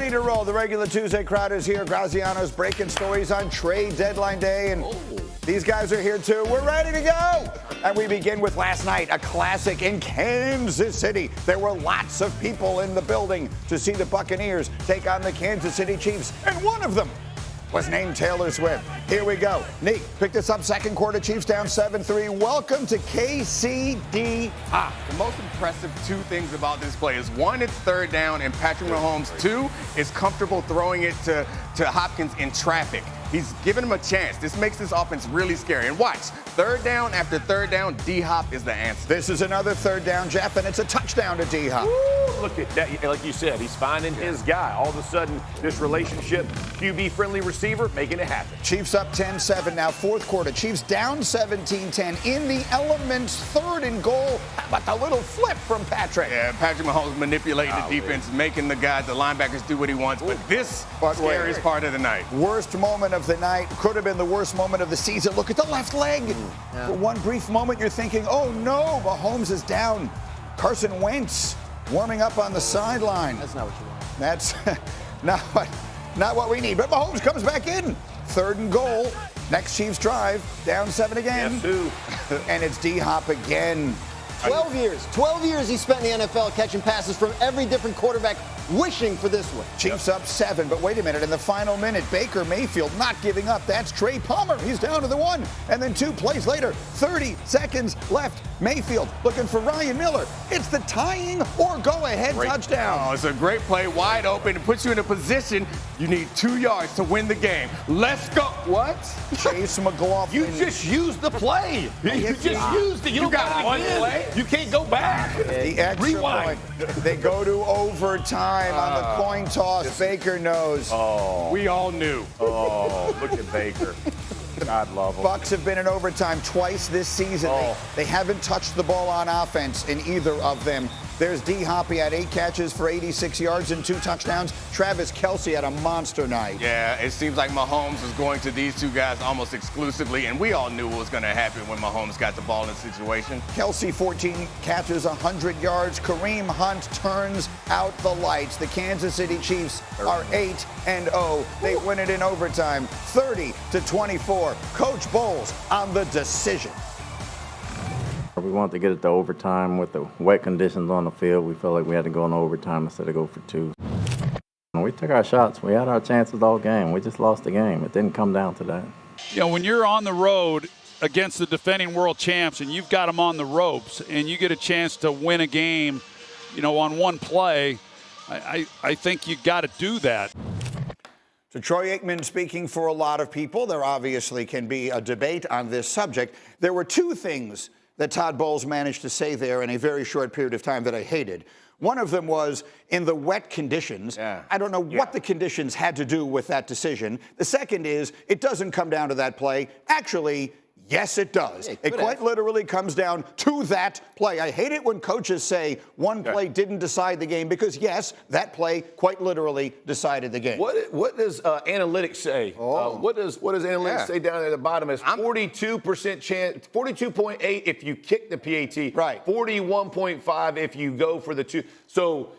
Ready to roll. The regular Tuesday crowd is here. Graziano's breaking stories on trade deadline day, and these guys are here too. We're ready to go. And we begin with last night, a classic in Kansas City. There were lots of people in the building to see the Buccaneers take on the Kansas City Chiefs, and one of them was named Taylor Swift. Here we go. Nick, pick this up, second quarter, Chiefs down 7-3. Welcome to KCD. The most impressive two things about this play is, one, it's third down, and Patrick Mahomes, two, is comfortable throwing it to Hopkins in traffic. He's giving him a chance. This makes this offense really scary. And watch, third down after third down, D-Hop is the answer. This is another third down, Jeff, and it's a touchdown to D-Hop. Look at that. Like you said, he's finding his guy. All of a sudden, this relationship, QB-friendly receiver, making it happen. Chiefs up 10-7 now, fourth quarter. Chiefs down 17-10 in the elements, third and goal. How about the little flip from Patrick? Yeah, Patrick Mahomes manipulating the defense, making the linebackers do what he wants. But this scariest part of the night. Worst moment of the night. Could have been the worst moment of the season. Look at the left leg. For one brief moment, you're thinking, oh no, Mahomes is down. Carson Wentz warming up on the sideline. That's not what you want. That's not what we need. But Mahomes comes back in. Third and goal. Next Chiefs drive. Down 7 again. And it's D-Hop again. 12 years he spent in the NFL catching passes from every different quarterback, wishing for this one. Chiefs up 7, but wait a minute. In the final minute, Baker Mayfield not giving up. That's Trey Palmer. He's down to the 1. And then 2 plays later, 30 seconds left. Mayfield looking for Ryan Miller. It's the tying or go-ahead touchdown. Oh, it's a great play, wide open. It puts you in a position. You need 2 yards to win the game. Let's go. What? Chase McLaughlin. You just used the play. You just used it. You got one play. You can't go back. The extra Rewind. point. They go to overtime on the coin toss. Baker knows. Oh, we all knew. Oh, look at Baker. God love him. Bucs have been in overtime twice this season. They haven't touched the ball on offense in either of them. There's D-Hop. He had 8 catches for 86 yards and 2 touchdowns. Travis Kelce had a monster night. Yeah, it seems like Mahomes was going to these two guys almost exclusively, and we all knew what was going to happen when Mahomes got the ball in the situation. Kelce, 14 catches, 100 yards. Kareem Hunt turns out the lights. The Kansas City Chiefs are 8-0. They win it in overtime, 30-24. Coach Bowles on the decision. We wanted to get it to overtime with the wet conditions on the field. We felt like we had to go into overtime instead of go for 2. We took our shots. We had our chances all game. We just lost the game. It didn't come down to that. You know, when you're on the road against the defending world champs and you've got them on the ropes and you get a chance to win a game, you know, on one play, I think you got to do that. So Troy Aikman speaking for a lot of people. There obviously can be a debate on this subject. There were 2 things that Todd Bowles managed to say there in a very short period of time that I hated. One of them was in the wet conditions. I don't know what the conditions had to do with that decision. The second is it doesn't come down to that play. Actually, yes, it does. It quite literally comes down to that play. I hate it when coaches say one play didn't decide the game because, yes, that play quite literally decided the game. What does analytics say? What does analytics say down at the bottom? Is 42% chance, 42.8 if you kick the PAT, right? 41.5 if you go for the 2. So.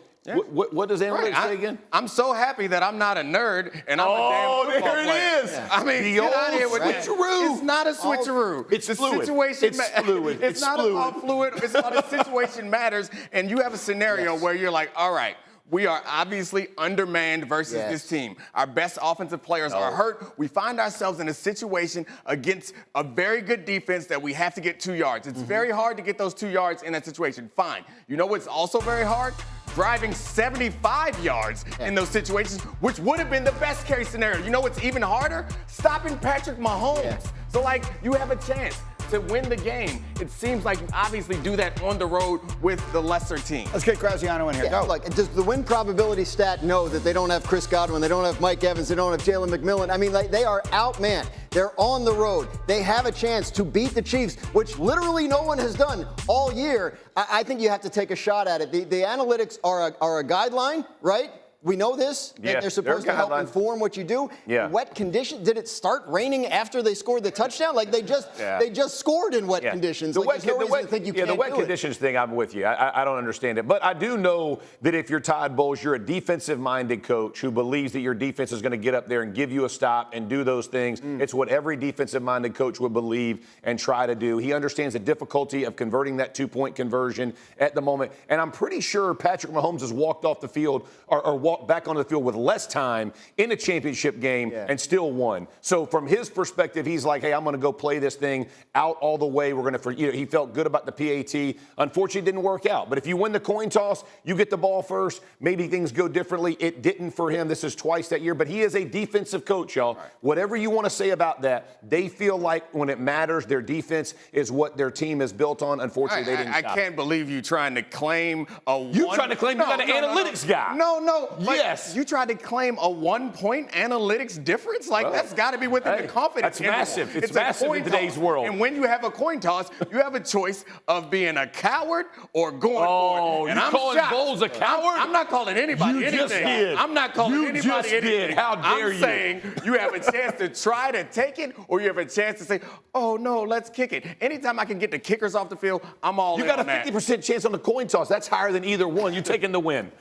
What does analytics say again? I'm so happy that I'm not a nerd and I'm a damn football player. There it is. I mean, the get old out of here with switcheroo. It's not a switcheroo. It's fluid. Situation it's fluid. It's not about fluid. It's about a situation matters. And you have a scenario where you're like, all right, we are obviously undermanned versus this team. Our best offensive players are hurt. We find ourselves in a situation against a very good defense that we have to get 2 yards. It's very hard to get those 2 yards in that situation. Fine. You know what's also very hard? Driving 75 yards in those situations, which would have been the best case scenario. You know what's even harder? Stopping Patrick Mahomes. So, like, you have a chance to win the game. It seems like you obviously do that on the road with the lesser team. Let's get Graziano in here. Go. Like, does the win probability stat know that they don't have Chris Godwin, they don't have Mike Evans, they don't have Jalen McMillan? I mean, like, they are outmanned. They're on the road. They have a chance to beat the Chiefs, which literally no one has done all year. I think you have to take a shot at it. The analytics are a guideline, right? We know this, that Yeah, they're supposed to their help guideline. inform what you do. Yeah. Wet conditions. Did it start raining after they scored the touchdown? Like they just scored in wet conditions. The like, wet, there's no the reason wet, to think you yeah, can't the wet do it. conditions thing, I'm with you. I don't understand it. But I do know that if you're Todd Bowles, you're a defensive-minded coach who believes that your defense is going to get up there and give you a stop and do those things. It's what every defensive-minded coach would believe and try to do. He understands the difficulty of converting that two-point conversion at the moment. And I'm pretty sure Patrick Mahomes has walked off the field or walked back onto the field with less time in a championship game and still won. So from his perspective, he's like, hey, I'm going to go play this thing out all the way. We're going to, he felt good about the PAT. Unfortunately, it didn't work out. But if you win the coin toss, you get the ball first. Maybe things go differently. It didn't for him. This is twice that year. But he is a defensive coach, y'all. Right. Whatever you want to say about that, they feel like when it matters, their defense is what their team is built on. Unfortunately, they didn't. I can't believe you trying to claim a You trying to claim you got an analytics guy. No. Yes. You tried to claim a 1-point analytics difference? Like, that's got to be within the confidence. That's massive. It's massive in today's world. And when you have a coin toss, you have a choice of being a coward or going for it. And you calling Bowles a coward? I'm not calling anybody anything. Just did. I'm not calling You anybody just anything. did. How dare I'm you? saying you have a chance to try to take it, or you have a chance to say, oh, no, let's kick it. Anytime I can get the kickers off the field, I'm all in on that. You got a 50% chance on the coin toss. That's higher than either one. You're taking the win.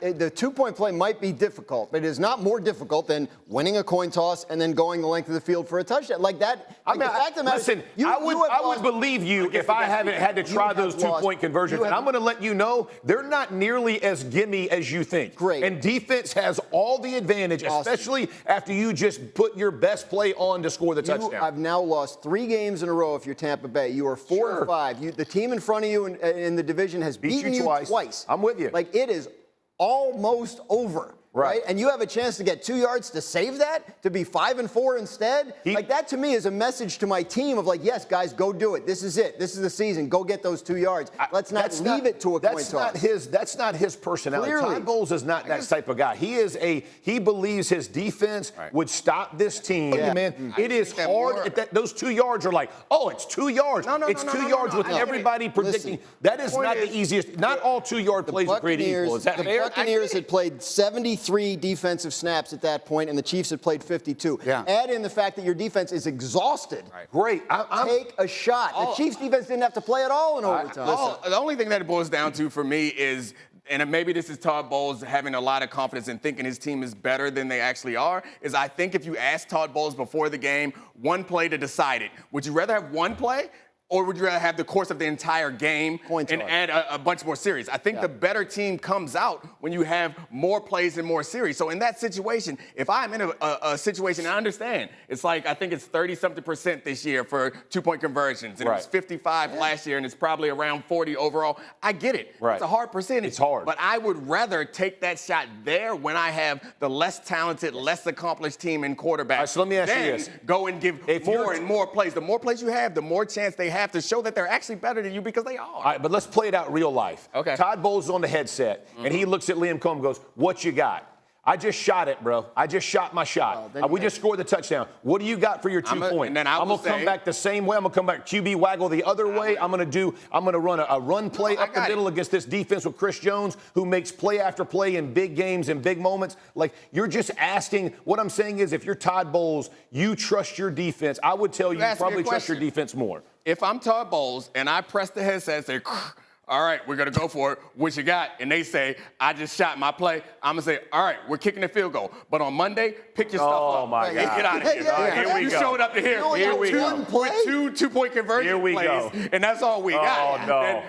The two-point play might be difficult, but it is not more difficult than winning a coin toss and then going the length of the field for a touchdown. Like that, I would believe you if I haven't had to try those two-point conversions. And I'm going to let you know they're not nearly as gimme as you think. Great. And defense has all the advantage, especially after you just put your best play on to score the touchdown. You have now lost 3 games in a row if you're Tampa Bay. You are 4-5. The team in front of you in the division has beaten you twice. I'm with you. Like, it is almost over. Right. And you have a chance to get 2 yards to save that, to be 5-4 instead. Like, that to me is a message to my team of like, yes, guys, go do it. This is it. This is the season. Go get those 2 yards. Let's not leave it to a coin toss. That's not his personality. Clearly. Todd Bowles is not that type of guy. He believes his defense would stop this team. Yeah. Man, it is hard. Those 2 yards are like, oh, it's 2 yards. It's 2 yards with everybody predicting. That is not the easiest. Not all 2-yard plays are created equal. Is that fair? The Buccaneers had played 73 defensive snaps at that point, and the Chiefs had played 52. Yeah. Add in the fact that your defense is exhausted. Right. Great. Take a shot. The Chiefs defense didn't have to play at all in overtime. The only thing that it boils down to for me is, and maybe this is Todd Bowles having a lot of confidence and thinking his team is better than they actually are, is I think if you ask Todd Bowles before the game, one play to decide it, would you rather have one play? Or would you rather have the course of the entire game and add a bunch more series? I think the better team comes out when you have more plays and more series. So in that situation, if I'm in a situation, I understand, it's like, I think it's 30-something% this year for two-point conversions. And it was 55 last year, and it's probably around 40 overall. I get it. It's a hard percentage. It's hard. But I would rather take that shot there when I have the less talented, less accomplished team in quarterback. Right, so let me ask you this. Go and give more and more plays. The more plays you have, the more chance they have to show that they're actually better than you because they are. All right, but let's play it out real life. Okay. Todd Bowles is on the headset, and he looks at Liam Cohen and goes, what you got? I just shot it, bro. I just shot my shot. We just scored the touchdown. What do you got for your 2 point? I'm going to come back the same way. I'm going to come back QB waggle the other way. I'm going to run a run play up the middle against this defense with Chris Jones, who makes play after play in big games and big moments. Like, you're just asking. What I'm saying is, if you're Todd Bowles, you trust your defense. I would tell you probably trust your defense more. If I'm Todd Bowles and I press the headset and say, all right, we're going to go for it. What you got? And they say, I just shot my play. I'm going to say, all right, we're kicking the field goal. But on Monday, pick your stuff up. Oh, my God. Get out of here. Here we you go. showed up to here. Here we go. With 2 two-point conversion plays. And that's all we got. Oh, no. Then,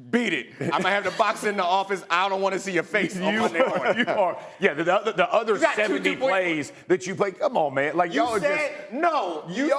beat it. I'm going to have the box in the office. I don't want to see your face on Monday morning. You are. Yeah, the other 70 plays that you play. Come on, man. Like, y'all are just. No. You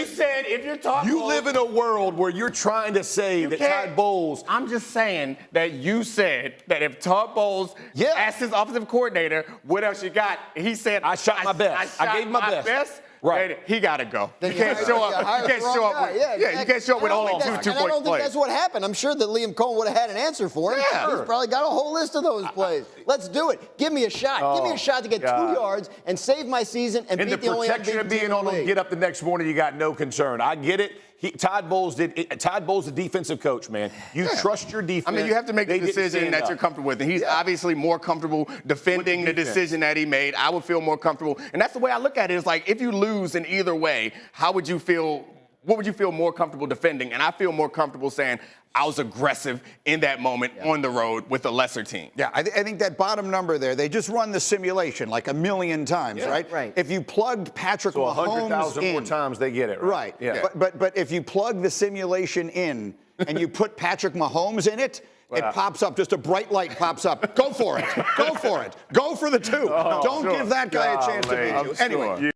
said if you're Todd Bowles. You live in a world where you're trying to say that Todd Bowles. I'm just saying that you said that if Todd Bowles asked his offensive coordinator, what else you got? He said, I shot my best. I gave my best. Right. He got to go. You can't show up. You can't show up. You can't show up with only 2 two-point plays. I don't think that's what happened. I'm sure that Liam Cohen would have had an answer for him. Yeah. He's probably got a whole list of those plays. Let's do it. Give me a shot. Give me a shot to get 2 yards and save my season and beat the only protection of being on them, get up the next morning, you got no concern. I get it. Todd Bowles, the defensive coach, man. You trust your defense. I mean, you have to make the decision that you're comfortable with. And he's obviously more comfortable defending the decision that he made. I would feel more comfortable. And that's the way I look at it. It's like, if you lose in either way, how would you feel? What would you feel more comfortable defending? And I feel more comfortable saying I was aggressive in that moment on the road with a lesser team. Yeah, I think that bottom number there, they just run the simulation like 1,000,000 times, right? Right. If you plugged Patrick Mahomes 100,000 in, more times they get it, right? Yeah. But if you plug the simulation in and you put Patrick Mahomes in it, it pops up, just a bright light pops up. Go for it. Go for it. Go for the 2. Don't give that guy a chance to beat you. Anyway.